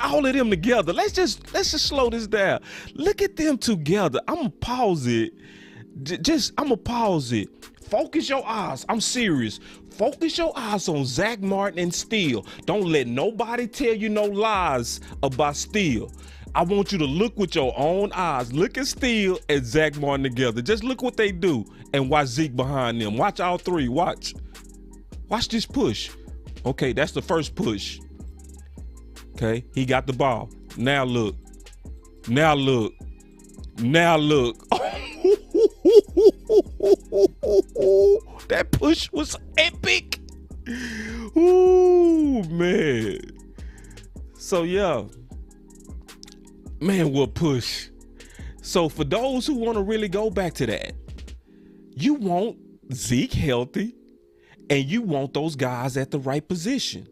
all of them together. Let's just slow this down. Look at them together. I'm gonna pause it. I'm gonna pause it. Focus your eyes. I'm serious. Focus your eyes on Zach Martin and Steele. Don't let nobody tell you no lies about Steele. I want you to look with your own eyes. Look at Steele and Zach Martin together. Just look what they do and watch Zeke behind them. Watch all three. Watch this push. Okay, that's the first push. Okay, he got the ball. Now look. That push was epic. Ooh, man. So, yeah. Man, what push. So, for those who want to really go back to that, you want Zeke healthy, and you want those guys at the right position.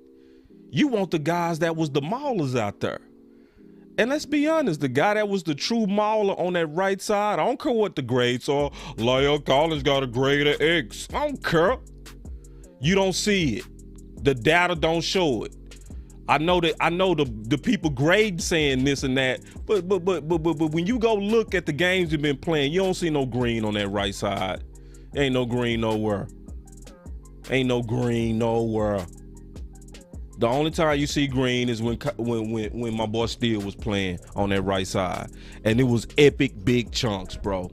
You want the guys that was the maulers out there. And let's be honest, the guy that was the true mauler on that right side, I don't care what the grades are. Lyle Collins got a grade of X. I don't care. You don't see it. The data don't show it. I know the people grade saying this and that, but when you go look at the games you've been playing, you don't see no green on that right side. Ain't no green nowhere. Ain't no green nowhere. The only time you see green is when my boy Steele was playing on that right side. And it was epic big chunks, bro.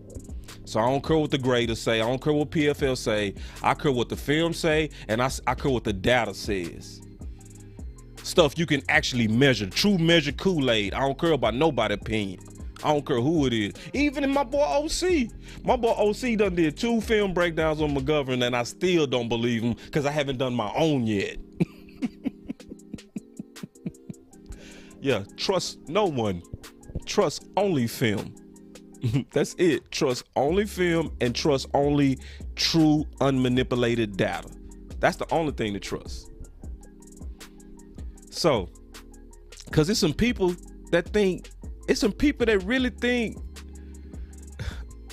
So I don't care what the graders say. I don't care what PFL say. I care what the film say, and I care what the data says. Stuff you can actually measure. True measure Kool-Aid. I don't care about nobody's opinion. I don't care who it is. Even in my boy OC. My boy OC done did 2 film breakdowns on McGovern, and I still don't believe him because I haven't done my own yet. Yeah, trust no one. Trust only film. That's it. Trust only film and trust only true unmanipulated data. That's the only thing to trust. So, because it's some people that really think,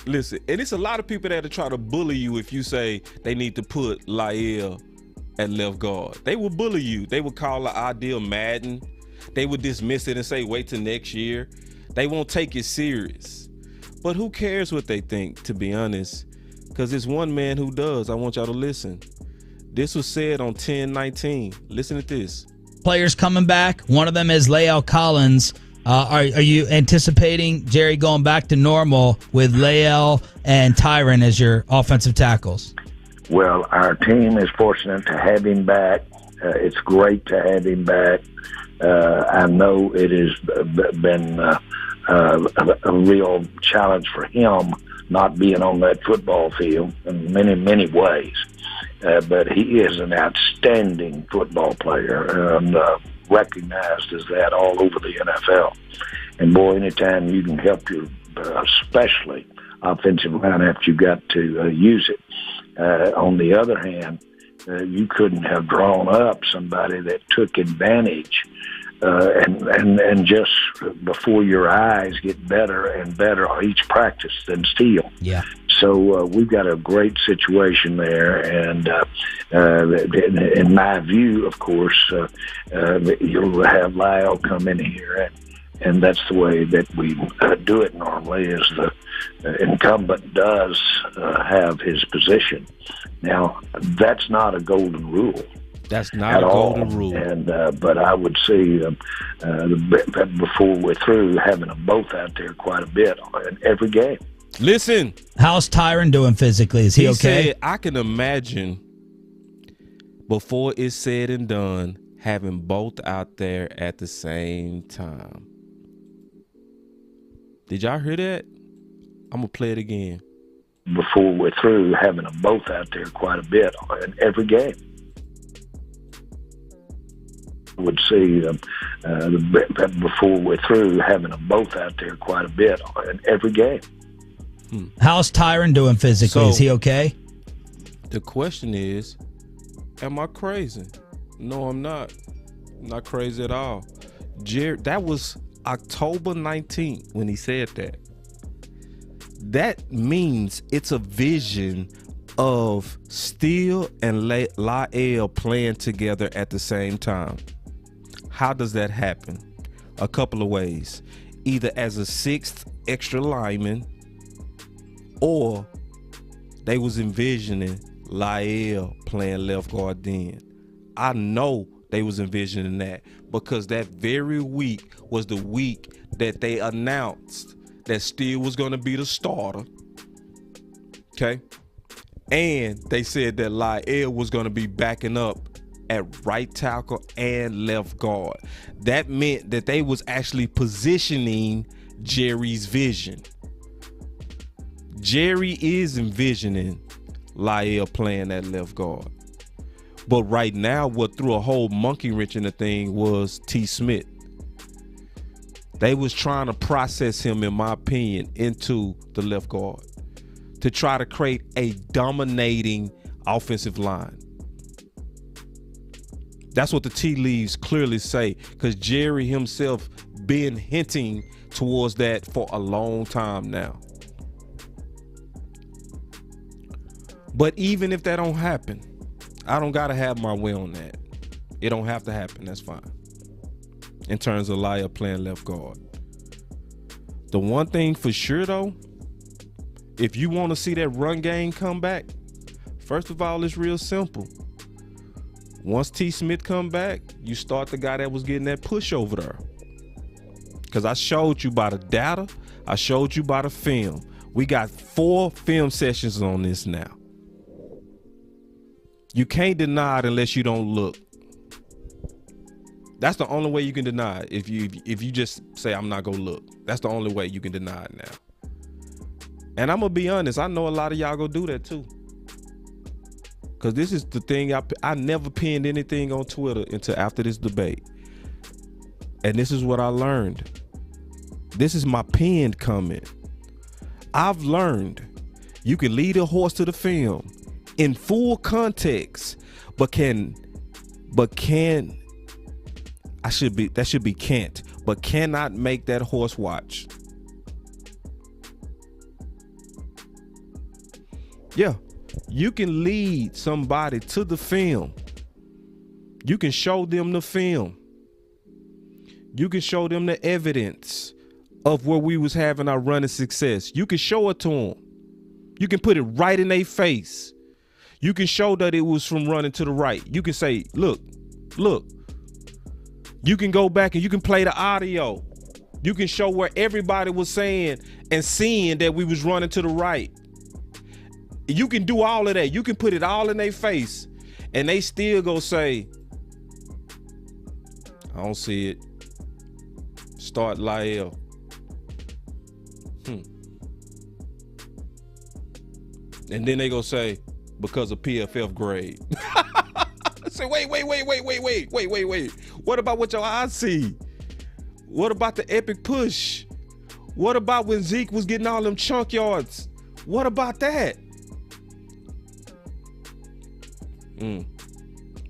listen, and it's a lot of people that try to bully you if you say they need to put Lyle at left guard. They will bully you. They will call the ideal Madden. They would dismiss it and say, wait till next year. They won't take it serious. But who cares what they think, to be honest? Because there's one man who does. I want y'all to listen. This was said on 10/19. Listen to this.
Players coming back. One of them is Lyle Collins. Are you anticipating, Jerry, going back to normal with Lyle and Tyron as your offensive tackles?
Well, our team is fortunate to have him back. It's great to have him back. I know it has been a real challenge for him not being on that football field in many, many ways. But he is an outstanding football player and recognized as that all over the NFL. And, boy, anytime you can help your, especially offensive line after you got to use it. On the other hand, you couldn't have drawn up somebody that took advantage and just before your eyes get better and better each practice than Steele.
Yeah.
So we've got a great situation there, and in my view, of course, you'll have Lyle come in here, and that's the way that we do it normally, is the incumbent does have his position. Now, that's not a golden rule.
That's not a golden rule.
And but I would see before we're through having them both out there quite a bit in every game.
Listen.
How's Tyron doing physically? Is he okay?
Said, I can imagine before it's said and done having both out there at the same time. Did y'all hear that? I'm going to play it again.
Before we're through having them both out there quite a bit in every game. Would see before we're through having them both out there quite a bit in every game.
How's Tyron doing physically? Is he okay?
The question is, am I crazy? No, I'm not. I'm not crazy at all. That was October 19th when he said that. That means it's a vision of Steele and Lael playing together at the same time. How does that happen? A couple of ways. Either as a sixth extra lineman, or they was envisioning Lael playing left guard then. I know they was envisioning that because that very week was the week that they announced that Steele was going to be the starter. Okay? And they said that Lael was going to be backing up at right tackle and left guard. That meant that they was actually positioning Jerry's vision. Jerry is envisioning Lael playing at left guard. But right now, what threw a whole monkey wrench in the thing was T. Smith. They was trying to process him, in my opinion, into the left guard to try to create a dominating offensive line. That's what the tea leaves clearly say, because Jerry himself been hinting towards that for a long time now. But even if that don't happen, I don't gotta have my way on that. It don't have to happen. That's fine. In terms of Lael playing left guard. The one thing for sure though, if you want to see that run game come back, first of all, it's real simple. Once T. Smith come back, you start the guy that was getting that push over there. Because I showed you by the data, I showed you by the film. We got 4 film sessions on this now. You can't deny it unless you don't look. That's the only way you can deny it. If you just say I'm not gonna look, that's the only way you can deny it now. And I'm gonna be honest, I know a lot of y'all gonna do that too. Cause this is the thing, I never pinned anything on Twitter until after this debate. And this is what I learned. This is my pinned comment. I've learned you can lead a horse to the film in full context, but can't, but cannot make that horse watch. Yeah, you can lead somebody to the film. You can show them the film. You can show them the evidence of where we was having our running success. You can show it to them. You can put it right in their face. You can show that it was from running to the right. You can say, look. You can go back and you can play the audio. You can show where everybody was saying and seeing that we was running to the right. You can do all of that. You can put it all in their face and they still go say, I don't see it. Start Lael. And then they go say, because of PFF grade. Say, wait. What about what your eyes see? What about the epic push? What about when Zeke was getting all them chunk yards? What about that?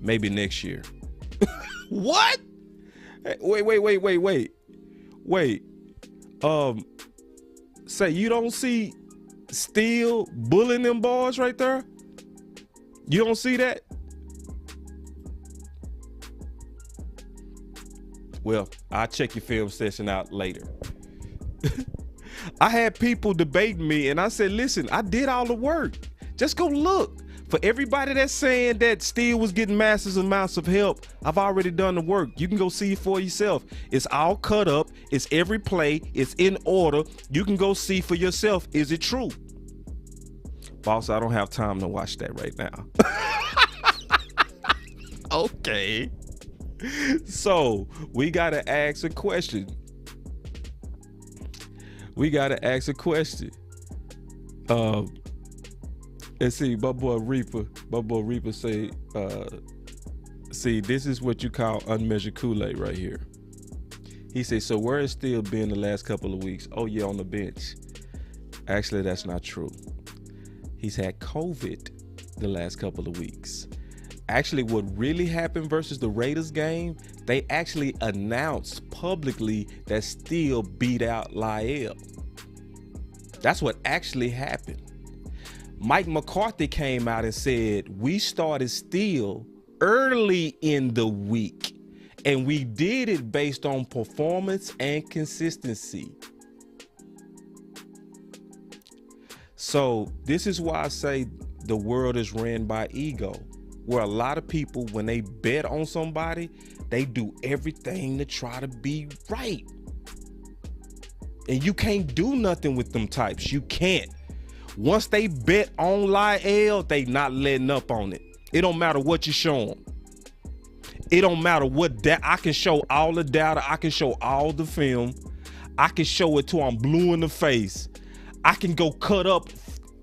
Maybe next year. What? Wait. Say you don't see Steele bullying them boys right there? You don't see that? Well, I'll check your film session out later. I had people debating me and I said, listen, I did all the work. Just go look. For everybody that's saying that Steele was getting massive amounts of help, I've already done the work. You can go see it for yourself. It's all cut up. It's every play. It's in order. You can go see for yourself. Is it true? Boss, I don't have time to watch that right now. Okay. So we got to ask a question. And see, my boy Reaper say, see, this is what you call unmeasured Kool-Aid right here. He said, so where is Steele been the last couple of weeks? Oh yeah, on the bench. Actually, that's not true. He's had COVID the last couple of weeks. Actually, what really happened versus the Raiders game, they actually announced publicly that Steele beat out Lyle. That's what actually happened. Mike McCarthy came out and said, we started Steele early in the week, and we did it based on performance and consistency. So this is why I say the world is ran by ego, where a lot of people, when they bet on somebody, they do everything to try to be right. And you can't do nothing with them types. You can't. Once they bet on Lyle, they not letting up on it. It don't matter what you show them. It don't matter what that. I can show all the data. I can show all the film. I can show it till I'm blue in the face. I can go cut up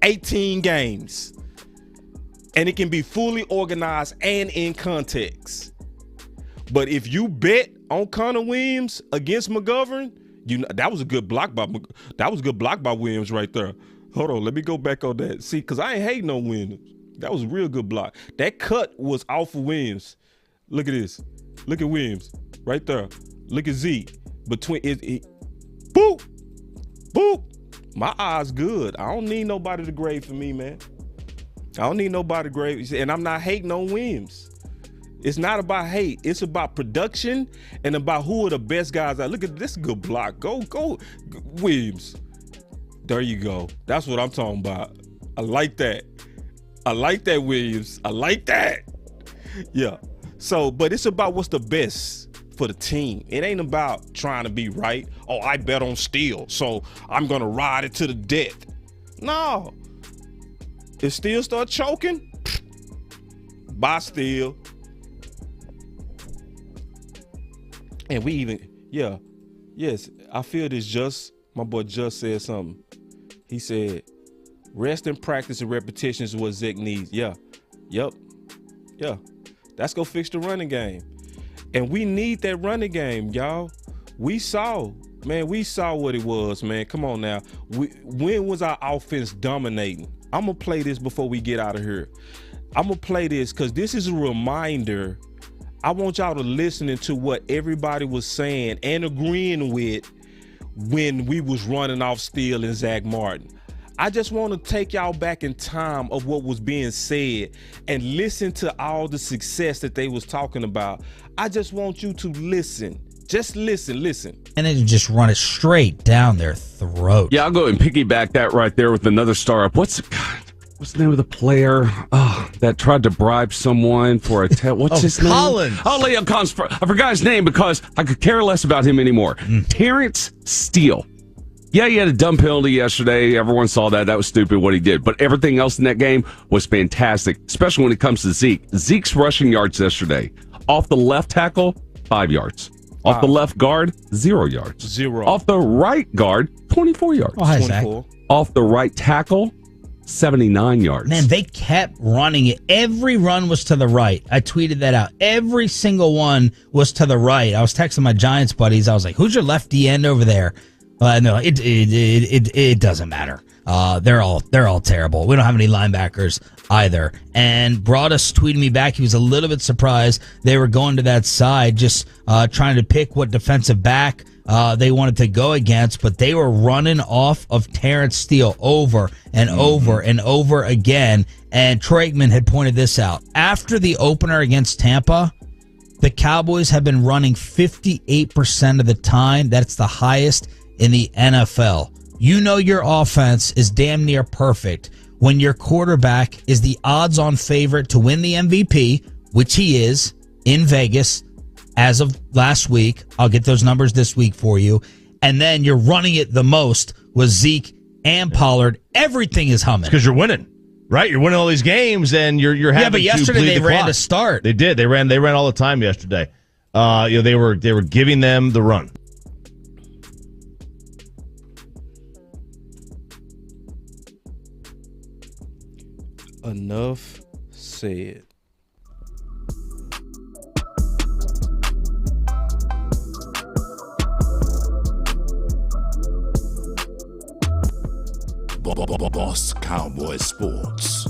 18 games. And it can be fully organized and in context. But if you bet on Connor Williams against McGovern, you know that was a good block by Williams right there. Hold on, let me go back on that. See, because I ain't hating on Williams. That was a real good block. That cut was off of Williams. Look at this. Look at Williams right there. Look at Zeke. Between it boop, boop. My eyes good. I don't need nobody to grade for me, man. I don't need nobody to grade. And I'm not hating on Williams. It's not about hate. It's about production and about who are the best guys. Look at this good block. Go, Williams. There you go. That's what I'm talking about. I like that. I like that, Williams. I like that. Yeah. So, but it's about what's the best for the team. It ain't about trying to be right. Oh, I bet on Steele, so I'm going to ride it to the death. No. If Steele start choking, buy Steele. And we even, yes, I feel this just, my boy Just said something. He said, rest and practice and repetition is what Zeke needs. Yeah. That's gonna fix the running game. And we need that running game, y'all. We saw what it was, man. Come on now. When was our offense dominating? I'm gonna play this before we get out of here. I'm gonna play this because this is a reminder. I want y'all to listen to what everybody was saying and agreeing with when we was running off Steele and Zach Martin. I just want to take y'all back in time of what was being said and listen to all the success that they was talking about. I just want you to listen. Just listen.
And then you just run it straight down their throat.
Yeah, I'll go and piggyback that right there with another startup. What's the name of the player that tried to bribe someone for a what's his name?
Collins.
Oh, Leo Collins. I forgot his name because I could care less about him anymore. Terrence Steele. Yeah, he had a dumb penalty yesterday. Everyone saw that. That was stupid what he did. But everything else in that game was fantastic, especially when it comes to Zeke. Zeke's rushing yards yesterday. Off the left tackle, 5 yards. Off the left guard, 0 yards.
0.
Off the right guard, 24 yards.
Oh, hi, Zach.
Off the right tackle, 79 yards.
Man, they kept running it. Every run was to the right. I tweeted that out. Every single one was to the right. I was texting my Giants buddies. I was like, who's your left D end over there? And they're like, it doesn't matter. They're all terrible. We don't have any linebackers either. And Broadus tweeted me back. He was a little bit surprised they were going to that side, just trying to pick what defensive back they wanted to go against, but they were running off of Terrence Steele over and over and over again. And Troy Aikman had pointed this out. After the opener against Tampa, the Cowboys have been running 58% of the time. That's the highest in the NFL. You know your offense is damn near perfect when your quarterback is the odds-on favorite to win the MVP, which he is in Vegas as of last week. I'll get those numbers this week for you. And then you're running it the most with Zeke and Pollard. Everything is humming.
Because you're winning, right? You're winning all these games, and you're having.
Yeah, but yesterday they ran to start.
They did. They ran all the time yesterday. They were giving them the run.
Enough said.
Boss Cowboy Sports.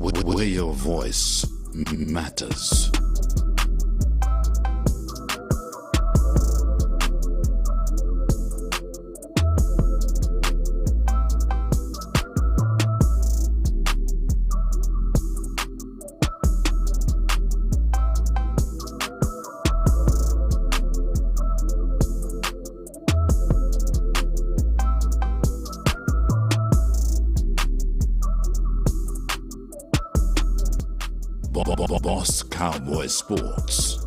where your voice matters. Boss Cowboy Sports.